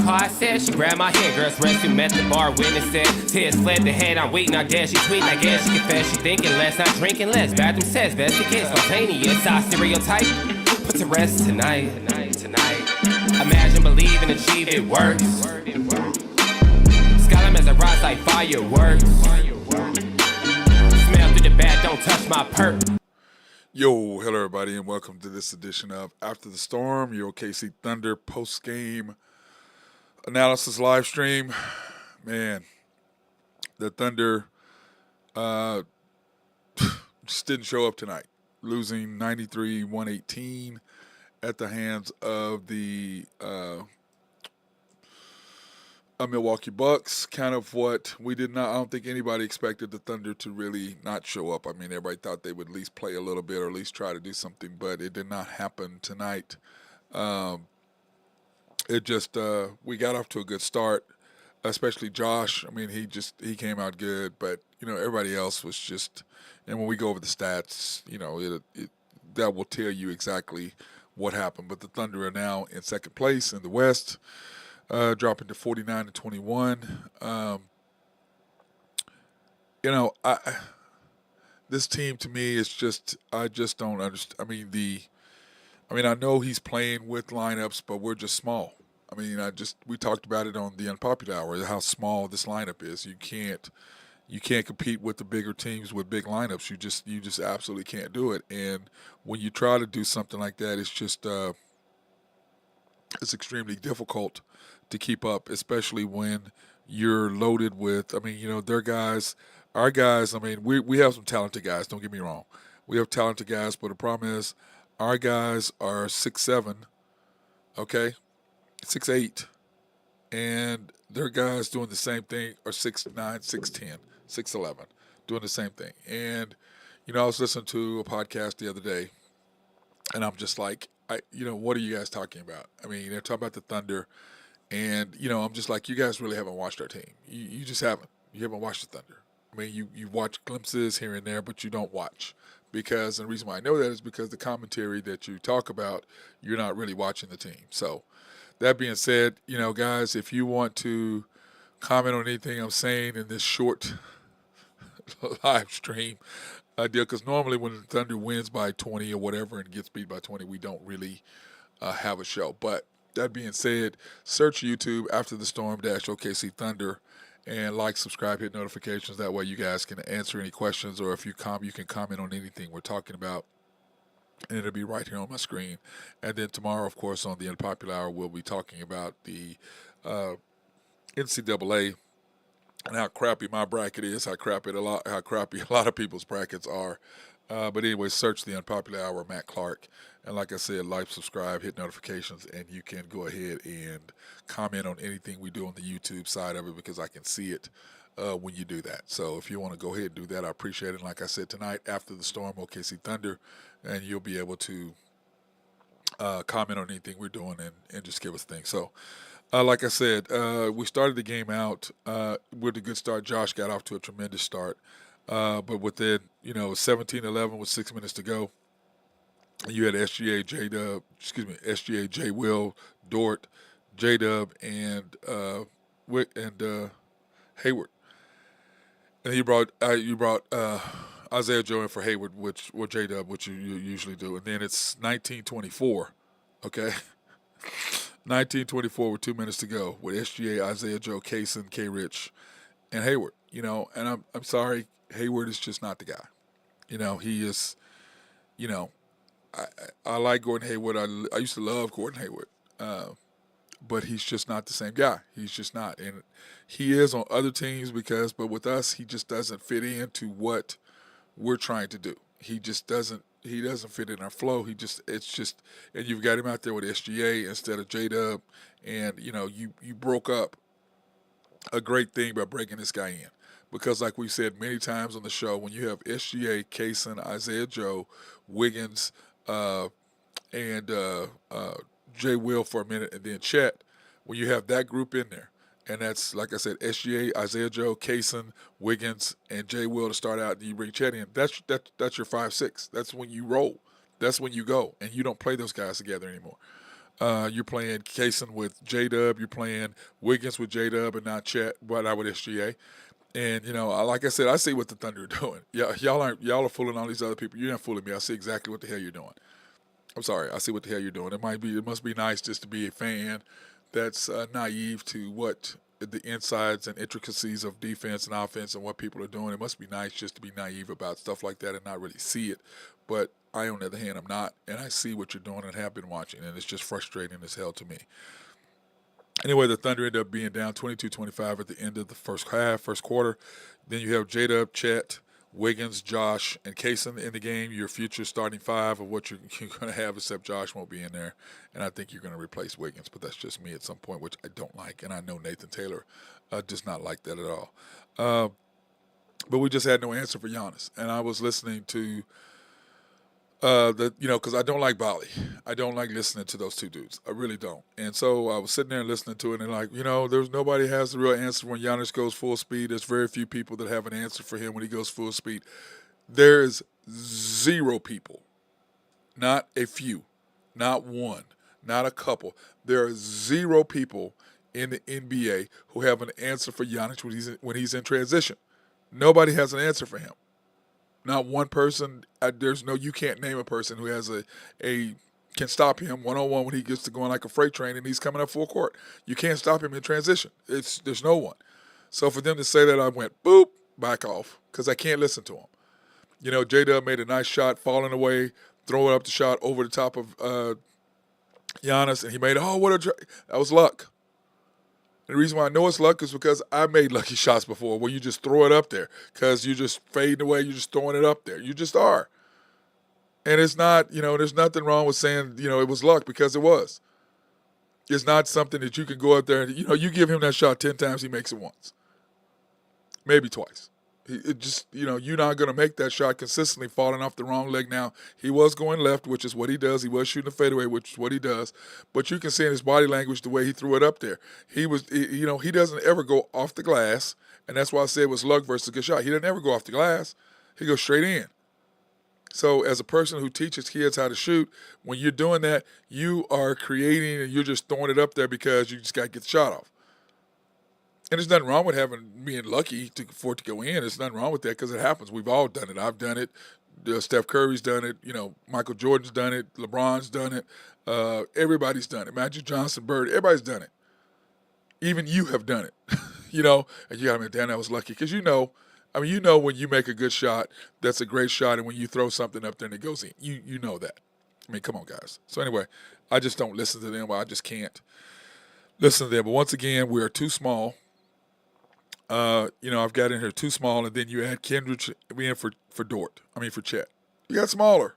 car, I said. She grabbed my hand, girls rescue, met the bar, witnessing. Tears fled the head, I'm waiting, I guess. She tweet, I guess she confess. She thinking less, not drinking less. Bathroom says, best it gets, spontaneous. I stereotype, put to rest tonight. Imagine, believe, and achieve, it works. Skyline as I rise like fireworks. Smell through the bat, don't touch my perk. Yo, hello everybody, and welcome to this edition of After the Storm, your OKC Thunder post-game analysis live stream. Man, the Thunder just didn't show up tonight, losing 93-118 at the hands of the Milwaukee Bucks. Kind of what we did not, I don't think anybody expected the Thunder to really not show up. I mean, everybody thought they would at least play a little bit or at least try to do something, but it did not happen tonight. We got off to a good start, especially Josh. I mean, he came out good, but, everybody else was just, and when we go over the stats, that will tell you exactly what happened. But the Thunder are now in second place in the West, dropping to 49-21. This team to me is just, I just don't understand. I know he's playing with lineups, but we're just small. We talked about it on the Unpopular Hour, how small this lineup is. You can't compete with the bigger teams with big lineups. You just absolutely can't do it. And when you try to do something like that, it's just it's extremely difficult to keep up, especially when you're loaded with, their guys, our guys, we have some talented guys, don't get me wrong. We have talented guys, but the problem is our guys are 6'7", okay, 6'8", and their guys doing the same thing are 6'9", 6'10", 6'11", doing the same thing. And, I was listening to a podcast the other day, and I'm just like, what are you guys talking about? They're talking about the Thunder, and, I'm just like, you guys really haven't watched our team. You just haven't. You haven't watched the Thunder. You watch glimpses here and there, but you don't watch. And the reason why I know that is because the commentary that you talk about, you're not really watching the team. So that being said, guys, if you want to comment on anything I'm saying in this short live stream deal, because normally when the Thunder wins by 20 or whatever and gets beat by 20, we don't really have a show. But that being said, search YouTube After the Storm OKC Thunder and like, subscribe, hit notifications. That way you guys can answer any questions, or if you you can comment on anything we're talking about, and it'll be right here on my screen. And then tomorrow, of course, on the Unpopular Hour, we'll be talking about the NCAA and how crappy my bracket is, how crappy a lot of people's brackets are. But anyway, search the Unpopular Hour, Matt Clark. And like I said, like, subscribe, hit notifications, and you can go ahead and comment on anything we do on the YouTube side of it, because I can see it when you do that. So if you want to go ahead and do that, I appreciate it. And like I said, tonight, After the Storm, OKC Thunder, and you'll be able to comment on anything we're doing and just give us things. So like I said, we started the game out with a good start. Josh got off to a tremendous start. But within, 17-11 with 6 minutes to go, you had SGA, J Will, Dort, J-Dub, and Hayward. And you brought Isaiah Joe in for Hayward, or J-Dub, which you usually do. And then it's 19-24, okay? 19-24 with 2 minutes to go with SGA, Isaiah Joe, Kaysen, K-Rich, and Hayward. And I'm sorry, Hayward is just not the guy. He is, I like Gordon Hayward. I used to love Gordon Hayward. But he's just not the same guy. He's just not. And he is on other teams but with us, he just doesn't fit into what we're trying to do. He doesn't fit in our flow. And you've got him out there with SGA instead of J-Dub. And, you broke up a great thing by breaking this guy in. Because like we said many times on the show, when you have SGA, Kaysen, Isaiah Joe, Wiggins, and Jay Will for a minute, and then Chet, when you have that group in there, and that's, like I said, SGA, Isaiah Joe, Kaysen, Wiggins, and Jay Will to start out, and you bring Chet in, that's your 5-6. That's when you roll. That's when you go, and you don't play those guys together anymore. You're playing Kaysen with J Dub. You're playing Wiggins with J Dub and not Chet, but not with SGA. And like I said, I see what the Thunder are doing. Yeah, y'all are fooling all these other people. You're not fooling me. I see exactly what the hell you're doing. I'm sorry. I see what the hell you're doing. It must be nice just to be a fan that's naive to what the insides and intricacies of defense and offense and what people are doing. It must be nice just to be naive about stuff like that and not really see it. But I, on the other hand, I'm not, and I see what you're doing and have been watching, and it's just frustrating as hell to me. Anyway, the Thunder ended up being down 22-25 at the end of the first half, first quarter. Then you have J-Dub, Chet, Wiggins, Josh, and Kaysen in the game. Your future starting five of what you're going to have, except Josh won't be in there. And I think you're going to replace Wiggins, but that's just me at some point, which I don't like. And I know Nathan Taylor does not like that at all. But we just had no answer for Giannis. And I was listening to because I don't like Bali. I don't like listening to those two dudes. I really don't. And so I was sitting there and listening to it, and there's nobody has the real answer when Giannis goes full speed. There's very few people that have an answer for him when he goes full speed. There's zero people, not a few, not one, not a couple. There are zero people in the NBA who have an answer for Giannis when he's in transition. Nobody has an answer for him. Not one person. You can't name a person who has can stop him one-on-one when he gets to going like a freight train and he's coming up full court. You can't stop him in transition. There's no one. So for them to say that, I went boop, back off, because I can't listen to him. J-Dub made a nice shot, falling away, throwing up the shot over the top of Giannis, and he made that was luck. And the reason why I know it's luck is because I made lucky shots before where you just throw it up there because you're just fading away, you're just throwing it up there. You just are. And it's not, there's nothing wrong with saying, it was luck, because it was. It's not something that you can go up there and, you give him that shot 10 times, he makes it once. Maybe twice. You're not going to make that shot consistently falling off the wrong leg. Now, he was going left, which is what he does. He was shooting a fadeaway, which is what he does. But you can see in his body language the way he threw it up there. He doesn't ever go off the glass, and that's why I said it was luck versus a good shot. He doesn't ever go off the glass. He goes straight in. So as a person who teaches kids how to shoot, when you're doing that, you are creating and you're just throwing it up there because you just got to get the shot off. And there's nothing wrong with being lucky for it to go in. There's nothing wrong with that because it happens. We've all done it. I've done it. Steph Curry's done it. Michael Jordan's done it. LeBron's done it. Everybody's done it. Magic Johnson, Bird, everybody's done it. Even you have done it. And you got to admit, damn, that was lucky. Because when you make a good shot, that's a great shot. And when you throw something up there and it goes in, you know that. Come on, guys. So anyway, I just don't listen to them. I just can't listen to them. But once again, we are too small. I've got in here too small, and then you add Kendrick in for Chet. You got smaller.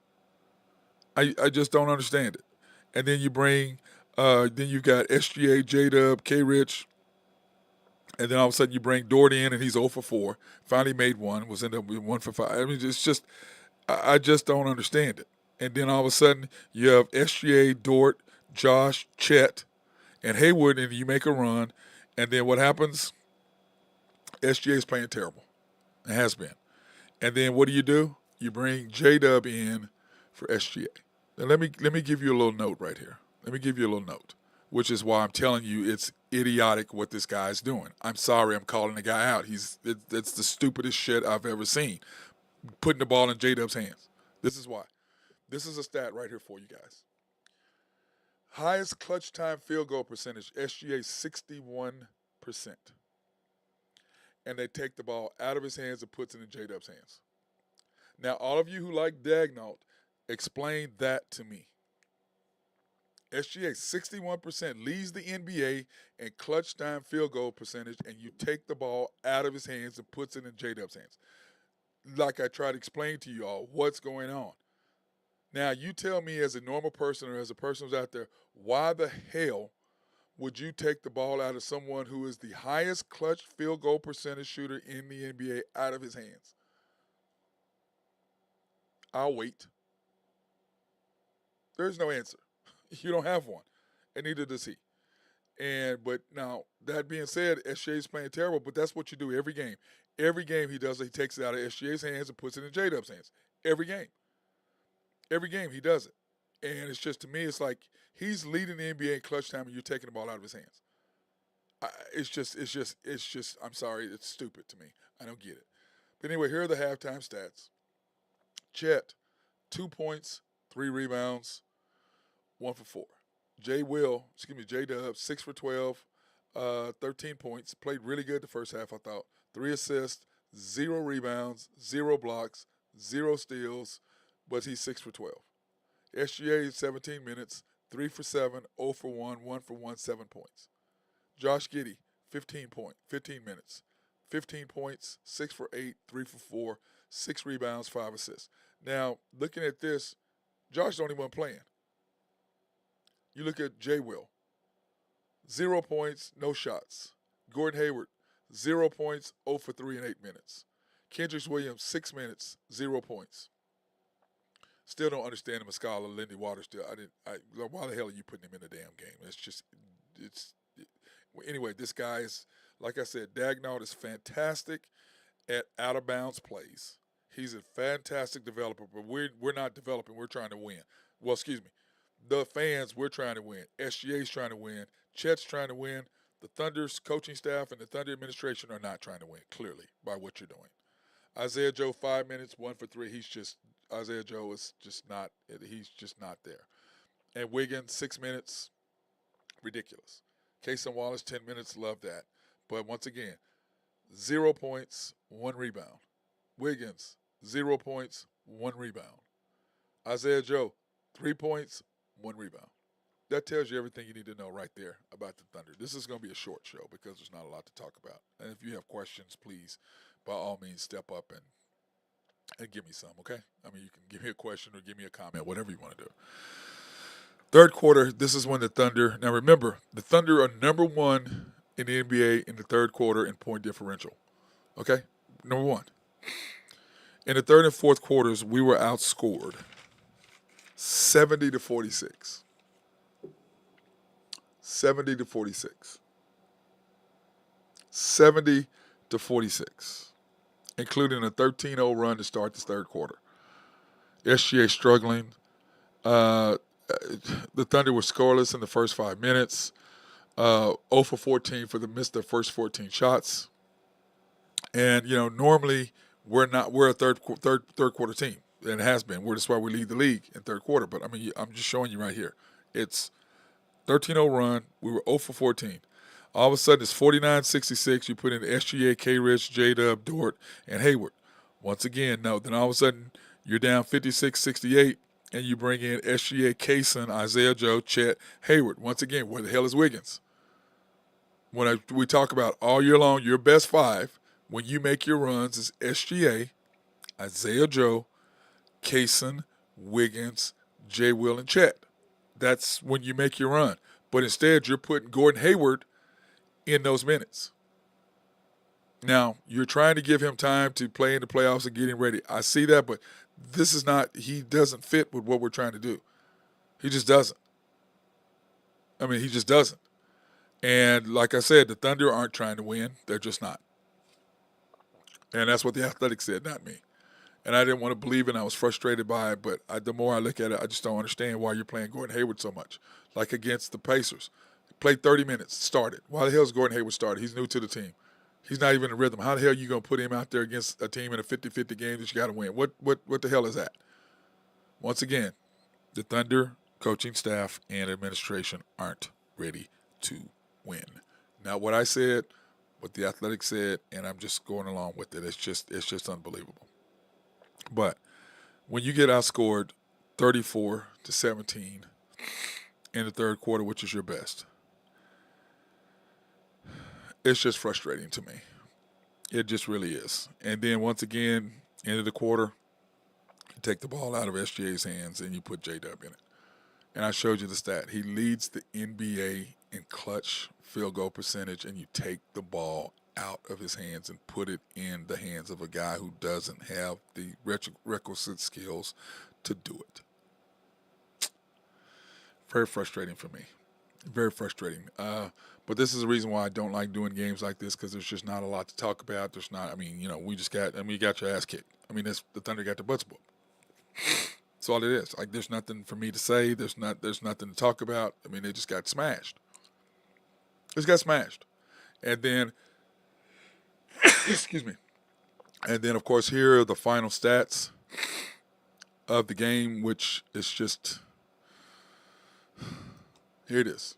I just don't understand it. And then you bring, then you've got SGA, J-Dub, K-Rich, and then all of a sudden you bring Dort in, and he's 0 for 4. Finally made one, was ended up with 1 for 5. It's just, I just don't understand it. And then all of a sudden you have SGA, Dort, Josh, Chet, and Hayward, and you make a run, and then what happens? SGA is playing terrible. It has been. And then what do? You bring J-Dub in for SGA. Now let me give you a little note right here. Let me give you a little note, which is why I'm telling you it's idiotic what this guy's doing. I'm sorry I'm calling the guy out. It's the stupidest shit I've ever seen. Putting the ball in J-Dub's hands. This is why. This is a stat right here for you guys. Highest clutch time field goal percentage, SGA 61%. And they take the ball out of his hands and puts it in J-Dub's hands. Now, all of you who like Dagnall, explain that to me. SGA 61% leads the NBA in clutch time field goal percentage, and you take the ball out of his hands and puts it in J-Dub's hands. Like I tried to explain to you all what's going on. Now, you tell me as a normal person or as a person who's out there, why the hell would you take the ball out of someone who is the highest clutch field goal percentage shooter in the NBA out of his hands? I'll wait. There's no answer. You don't have one, and neither does he. But now, that being said, SGA's playing terrible, but that's what you do every game. Every game he does it, he takes it out of SGA's hands and puts it in J-Dub's hands. Every game. Every game he does it. And it's just, to me, it's like he's leading the NBA in clutch time and you're taking the ball out of his hands. It's just, I'm sorry, it's stupid to me. I don't get it. But anyway, here are the halftime stats. Chet, 2 points, 3 rebounds, 1 for 4. J Dub, 6 for 12, 13 points. Played really good the first half, I thought. 3 assists, 0 rebounds, 0 blocks, 0 steals, but he's 6 for 12. SGA, 17 minutes, 3 for 7, 0 for 1, 1 for 1, 7 points. Josh Giddey, 15 minutes, 15 points, 6 for 8, 3 for 4, 6 rebounds, 5 assists. Now, looking at this, Josh is the only one playing. You look at J. Will, 0 points, no shots. Gordon Hayward, 0 points, 0 for 3 in 8 minutes. Kendrick Williams, 6 minutes, 0 points. Still don't understand the Muscala, Lindy Waters. Why the hell are you putting him in the damn game? Anyway, this guy is, like I said, Dagnall is fantastic at out-of-bounds plays. He's a fantastic developer, but we're not developing. We're trying to win. Well, excuse me. The fans, we're trying to win. SGA's trying to win. Chet's trying to win. The Thunder's coaching staff and the Thunder administration are not trying to win, clearly, by what you're doing. Isaiah Joe, 5 minutes, 1 for 3. Isaiah Joe is just not, he's just not there. And Wiggins, 6 minutes, ridiculous. Cason Wallace, 10 minutes, love that. But once again, 0 points, 1 rebound. Wiggins, 0 points, 1 rebound. Isaiah Joe, 3 points, 1 rebound. That tells you everything you need to know right there about the Thunder. This is going to be a short show because there's not a lot to talk about. And if you have questions, please, by all means, step up and give me some, okay? I mean, you can give me a question or give me a comment, whatever you want to do. Third quarter, this is when the Thunder, now remember, the Thunder are number 1 in the NBA in the third quarter in point differential, okay? Number 1. In the third and fourth quarters, we were outscored 70-46. 70-46. 70-46. Including a 13-0 run to start this third quarter. SGA struggling. The Thunder were scoreless in the first 5 minutes. 0 for 14 for missed their first 14 shots. And, normally we're a third quarter team. And it has been. That's why we lead the league in third quarter. But, I mean, I'm just showing you right here. It's 13-0 run. We were 0 for 14. All of a sudden, it's 49-66. You put in SGA, K-Rich, J-Dub, Dort, and Hayward. Once again, no. Then all of a sudden, you're down 56-68, and you bring in SGA, Cason, Isaiah Joe, Chet, Hayward. Once again, where the hell is Wiggins? We talk about all year long, your best 5, when you make your runs, is SGA, Isaiah Joe, Cason, Wiggins, J. Will, and Chet. That's when you make your run. But instead, you're putting Gordon Hayward in those minutes. Now, you're trying to give him time to play in the playoffs and get him ready. I see that, but this is not, he doesn't fit with what we're trying to do. He just doesn't. I mean, he just doesn't. And like I said, the Thunder aren't trying to win. They're just not. And that's what the Athletic said, not me. And I didn't want to believe it, and I was frustrated by it, but the more I look at it, I just don't understand why you're playing Gordon Hayward so much. Like against the Pacers. Played 30 minutes, started. Why the hell is Gordon Hayward started? He's new to the team. He's not even in rhythm. How the hell are you going to put him out there against a team in a 50-50 game that you got to win? What the hell is that? Once again, the Thunder coaching staff and administration aren't ready to win. Not what I said, what the Athletic said, and I'm just going along with it. It's just unbelievable. But when you get outscored 34-17 in the third quarter, which is your best, it's just frustrating to me. It just really is. And then once again, end of the quarter, you take the ball out of SGA's hands and you put J-Dub in it. And I showed you the stat. He leads the NBA in clutch field goal percentage, and you take the ball out of his hands and put it in the hands of a guy who doesn't have the requisite skills to do it. Very frustrating for me. Very frustrating. But this is the reason why I don't like doing games like this, because there's just not a lot to talk about. You got your ass kicked. The Thunder got their butts whooped. That's all it is. Like there's nothing for me to say. There's nothing to talk about. I mean, they just got smashed. Just got smashed. And then excuse me. And then of course here are the final stats of the game, which is just here it is.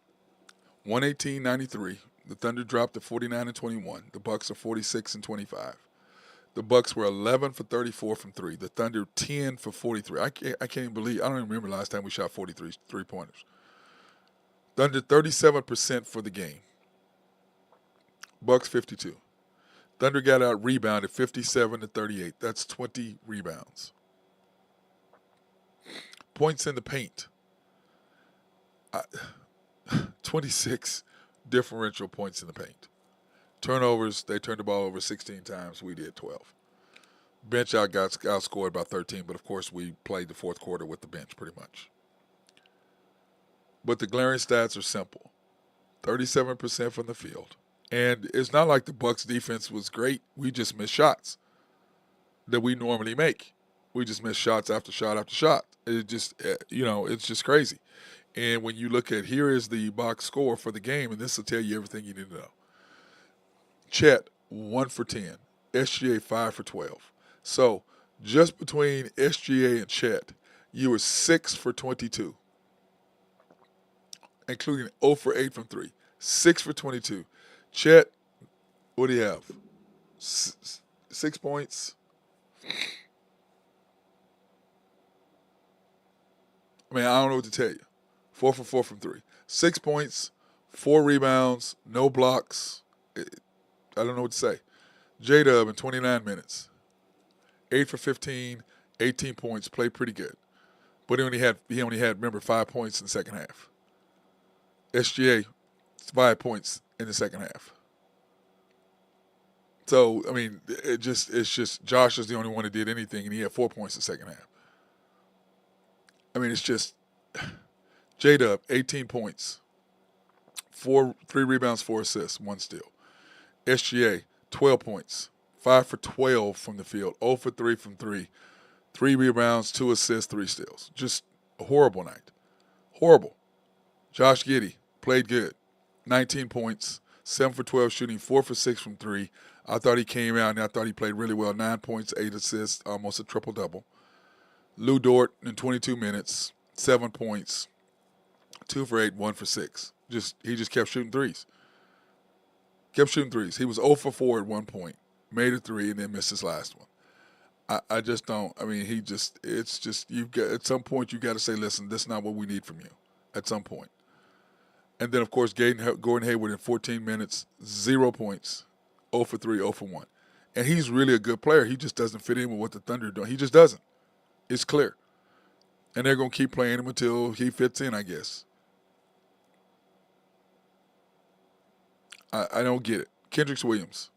118-93. The Thunder dropped to 49-21. The Bucks are 46-25. The Bucks were 11 for 34 from three. The Thunder 10 for 43. I can't even believe. I don't even remember last time we shot 43 3-pointers. Thunder 37% for the game. Bucks 52. Thunder got out rebounded 57-38. That's 20 rebounds. Points in the paint. 26 differential points in the paint. Turnovers, they turned the ball over 16 times. We did 12. Bench got outscored by 13, but of course we played the fourth quarter with the bench pretty much. But the glaring stats are simple. 37% from the field. And it's not like the Bucks defense was great. We just missed shots that we normally make. We just missed shots after shot after shot. It just, it's just crazy. And when you look at, here is the box score for the game, and this will tell you everything you need to know. Chet, 1 for 10. SGA, 5 for 12. So just between SGA and Chet, you were 6 for 22, including 0 for 8 from 3. 6 for 22. Chet, what do you have? 6 points. I mean, I don't know what to tell you. 4 for 4 from 3. 6 points, 4 rebounds, no blocks. I don't know what to say. J-Dub in 29 minutes. 8 for 15, 18 points, played pretty good. But he only had, remember, 5 points in the second half. SGA, 5 points in the second half. So, I mean, it's just Josh is the only one that did anything, and he had 4 points in the second half. I mean, it's just J-Dub, 18 points, 3 rebounds, 4 assists, 1 steal. SGA, 12 points, 5 for 12 from the field, 0 for 3 from 3, 3 rebounds, 2 assists, 3 steals. Just a horrible night. Horrible. Josh Giddey played good, 19 points, 7 for 12 shooting, 4 for 6 from 3. I thought he came out, and I thought he played really well, 9 points, 8 assists, almost a triple-double. Lou Dort in 22 minutes, 7 points, 2 for 8, 1 for 6. He just kept shooting threes. Kept shooting threes. He was 0 for 4 at one point, made a 3, and then missed his last one. I just don't. I mean, it's just, you've got, at some point, you got to say, listen, this is not what we need from you at some point. And then, of course, Gordon Hayward in 14 minutes, 0 points, 0 for 3, 0 for 1. And he's really a good player. He just doesn't fit in with what the Thunder are doing. He just doesn't. It's clear. And they're going to keep playing him until he fits in, I guess. I don't get it. Kendrick Williams.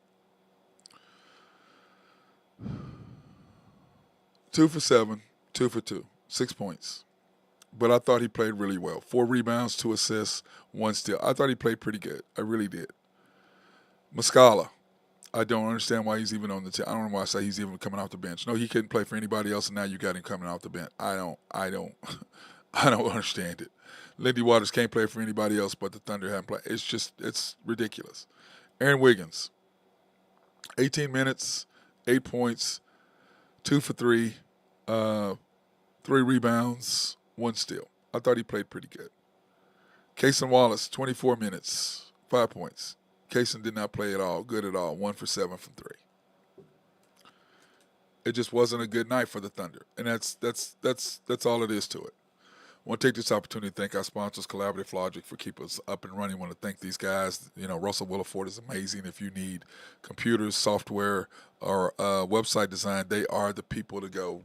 2 for 7, 2 for 2, 6 points. But I thought he played really well. 4 rebounds, 2 assists, 1 steal. I thought he played pretty good. I really did. Muscala. I don't understand why he's even on the team. I don't know why I say he's even coming off the bench. No, he couldn't play for anybody else, and now you got him coming off the bench. I don't understand it. Lindy Waters can't play for anybody else, but the Thunder haven't played. It's ridiculous. Aaron Wiggins, 18 minutes, 8 points, 2 for 3, 3 rebounds, 1 steal. I thought he played pretty good. Cason Wallace, 24 minutes, 5 points. Cason did not play at all, good at all, 1 for 7 from 3. It just wasn't a good night for the Thunder, and that's all it is to it. I want to take this opportunity to thank our sponsors, Collaborative Logic, for keeping us up and running. I want to thank these guys. Russell Williford is amazing. If you need computers, software, or website design, they are the people to go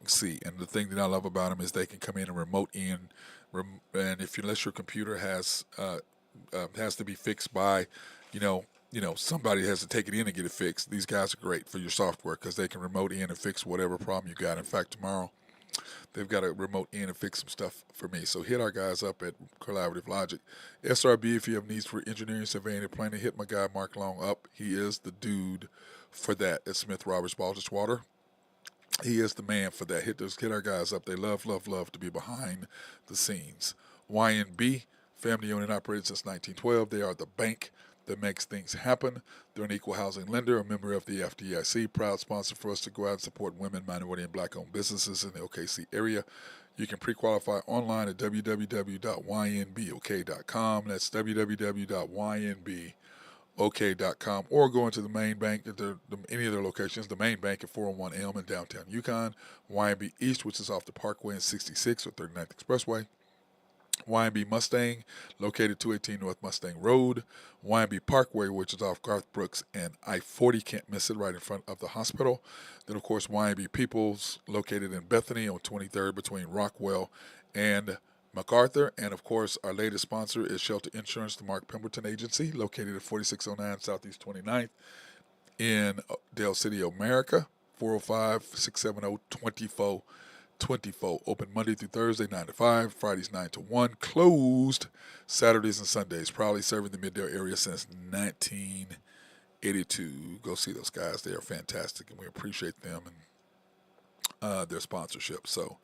see. And the thing that I love about them is they can come in and remote in. And unless your computer has to be fixed by, somebody has to take it in and get it fixed, these guys are great for your software because they can remote in and fix whatever problem you got. In fact, tomorrow, they've got a remote in and fix some stuff for me. So hit our guys up at Collaborative Logic. SRB, if you have needs for engineering, surveying, and planning, hit my guy Mark Long up. He is the dude for that at Smith Roberts Baldwin Water. He is the man for that. Get our guys up. They love, love, love to be behind the scenes. YNB, family owned and operated since 1912. They are the bank that makes things happen. They're an equal housing lender, a member of the FDIC, proud sponsor for us to go out and support women, minority, and black-owned businesses in the OKC area. You can pre-qualify online at www.ynbok.com. That's www.ynbok.com, or go into the main bank at any of their locations. The main bank at 401 Elm in downtown Yukon, YNB East, which is off the Parkway and 66 or 39th Expressway, YNB Mustang, located 218 North Mustang Road, YNB Parkway, which is off Garth Brooks and I-40, can't miss it, right in front of the hospital. Then, of course, YNB Peoples, located in Bethany on 23rd between Rockwell and MacArthur. And, of course, our latest sponsor is Shelter Insurance, the Mark Pemberton Agency, located at 4609 Southeast 29th in Dale City, America, 405-670-2424. Open Monday through Thursday, 9 to 5, Fridays, 9 to 1, closed Saturdays and Sundays. Proudly serving the Middale area since 1982. Go see those guys. They are fantastic, and we appreciate them and their sponsorship. So,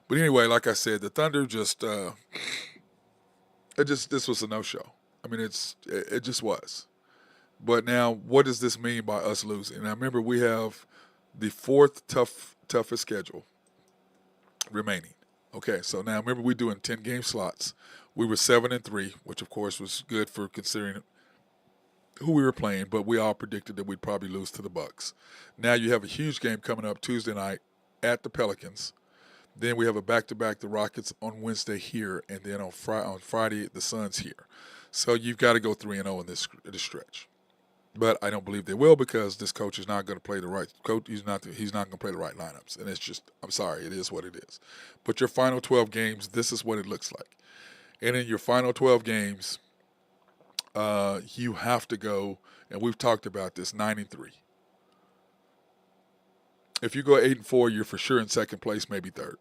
but anyway, like I said, the Thunder this was a no-show. I mean, it just was. But now, what does this mean by us losing? And I remember we have the fourth toughest schedule remaining. Okay, so now remember we're doing 10-game slots. We were 7-3, which of course was good for considering who we were playing, but we all predicted that we'd probably lose to the Bucks. Now you have a huge game coming up Tuesday night at the Pelicans. Then we have a back-to-back, the Rockets on Wednesday here, and then on Friday the Suns here. So you've got to go 3-0 in this stretch. But I don't believe they will, because this coach is not going to play the right coach. He's not going to play the right lineups, and it's just, I'm sorry, it is what it is. But your final 12 games, this is what it looks like. And in your final 12 games, you have to go, and we've talked about this, 9-3. If you go 8-4, you're for sure in second place, maybe third.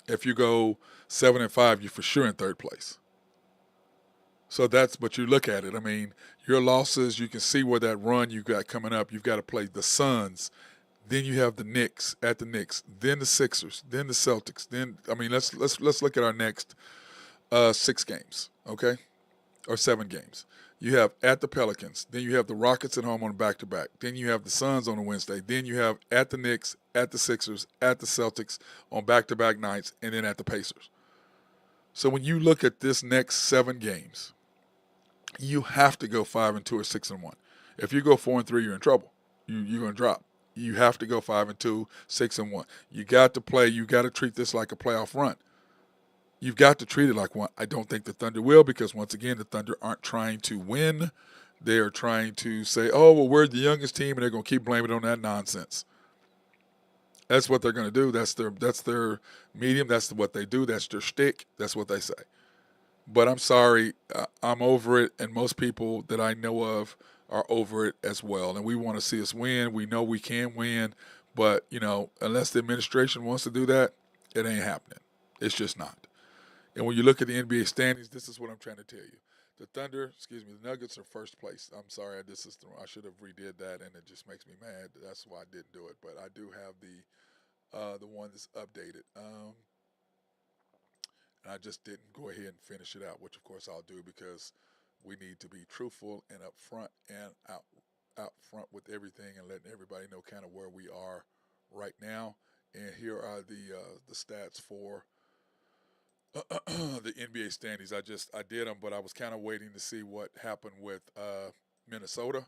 If you go 7-5, you're for sure in third place. So that's, but you look at it. I mean, your losses, you can see where that run you got coming up. You've got to play the Suns, then you have the Knicks, then the Sixers, then the Celtics. Then, I mean, let's look at our next 6 games, okay, or 7 games. You have at the Pelicans, then you have the Rockets at home on back-to-back. Then you have the Suns on a Wednesday. Then you have at the Knicks, at the Sixers, at the Celtics on back-to-back nights, and then at the Pacers. So when you look at this next 7 games, you have to go 5-2 or 6-1. If you go 4-3, you're in trouble. You're going to drop. You have to go 5-2, 6-1. You got to play. You got to treat this like a playoff run. You've got to treat it like one. I don't think the Thunder will, because once again, the Thunder aren't trying to win. They are trying to say, "Oh, well, we're the youngest team," and they're going to keep blaming it on that nonsense. That's what they're going to do. That's their medium. That's what they do. That's their shtick. That's what they say. But I'm sorry, I'm over it, and most people that I know of are over it as well. And we want to see us win. We know we can win, but, unless the administration wants to do that, it ain't happening. It's just not. And when you look at the NBA standings, this is what I'm trying to tell you. The the Nuggets are first place. I'm sorry, I should have redid that, and it just makes me mad. That's why I didn't do it. But I do have the one that's updated. And I just didn't go ahead and finish it out, which of course I'll do, because we need to be truthful and upfront and out front with everything, and letting everybody know kind of where we are right now. And here are the stats for the NBA standings. I did them, but I was kind of waiting to see what happened with Minnesota,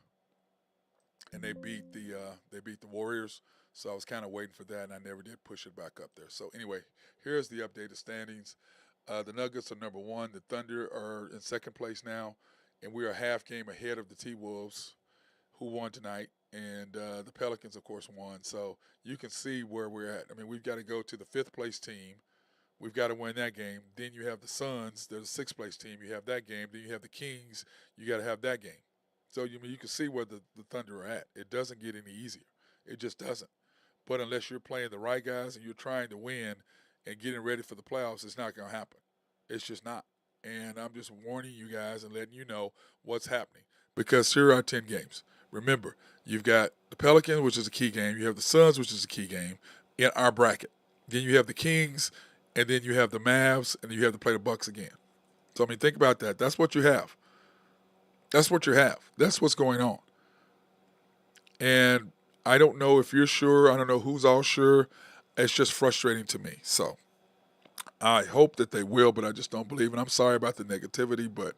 and they beat the Warriors. So I was kind of waiting for that, and I never did push it back up there. So anyway, here's the updated standings. The Nuggets are number 1. The Thunder are in second place now, and we are half game ahead of the T-Wolves, who won tonight, and the Pelicans, of course, won. So you can see where we're at. I mean, we've got to go to the 5th place team. We've got to win that game. Then you have the Suns. They're the 6th place team. You have that game. Then you have the Kings. You got to have that game. So you can see where the Thunder are at. It doesn't get any easier. It just doesn't. But unless you're playing the right guys and you're trying to win and getting ready for the playoffs, it's not going to happen. It's just not. And I'm just warning you guys and letting you know what's happening. Because here are 10 games. Remember, you've got the Pelicans, which is a key game. You have the Suns, which is a key game in our bracket. Then you have the Kings, and then you have the Mavs, and then you have to play the Bucks again. So, I mean, think about that. That's what you have. That's what you have. That's what's going on. And I don't know if you're sure. I don't know who's all sure. It's just frustrating to me. So I hope that they will, but I just don't believe it. I'm sorry about the negativity, but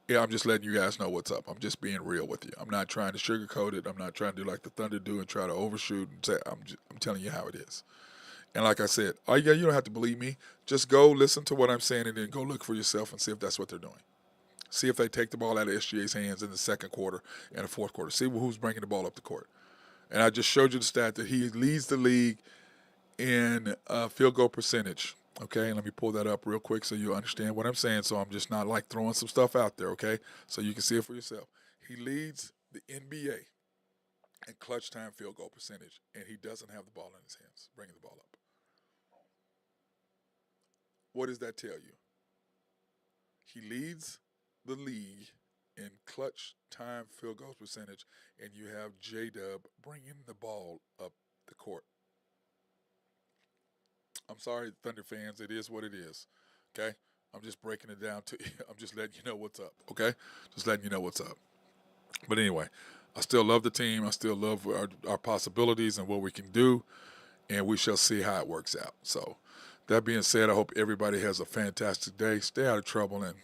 yeah, I'm just letting you guys know what's up. I'm just being real with you. I'm not trying to sugarcoat it. I'm not trying to do like the Thunder do and try to overshoot and say, I'm telling you how it is. And like I said, oh yeah, you don't have to believe me. Just go listen to what I'm saying and then go look for yourself and see if that's what they're doing. See if they take the ball out of SGA's hands in the second quarter and the fourth quarter. See who's bringing the ball up the court. And I just showed you the stat that he leads the league in field goal percentage. Okay, and let me pull that up real quick so you understand what I'm saying. So I'm just not like throwing some stuff out there, okay? So you can see it for yourself. He leads the NBA in clutch time field goal percentage, and he doesn't have the ball in his hands, bringing the ball up. What does that tell you? He leads the league in clutch time field goal percentage, and you have J-Dub bringing the ball up the court. I'm sorry, Thunder fans. It is what it is. Okay? I'm just breaking it down to you. I'm just letting you know what's up. Okay? Just letting you know what's up. But anyway, I still love the team. I still love our possibilities and what we can do. And we shall see how it works out. So, that being said, I hope everybody has a fantastic day. Stay out of trouble and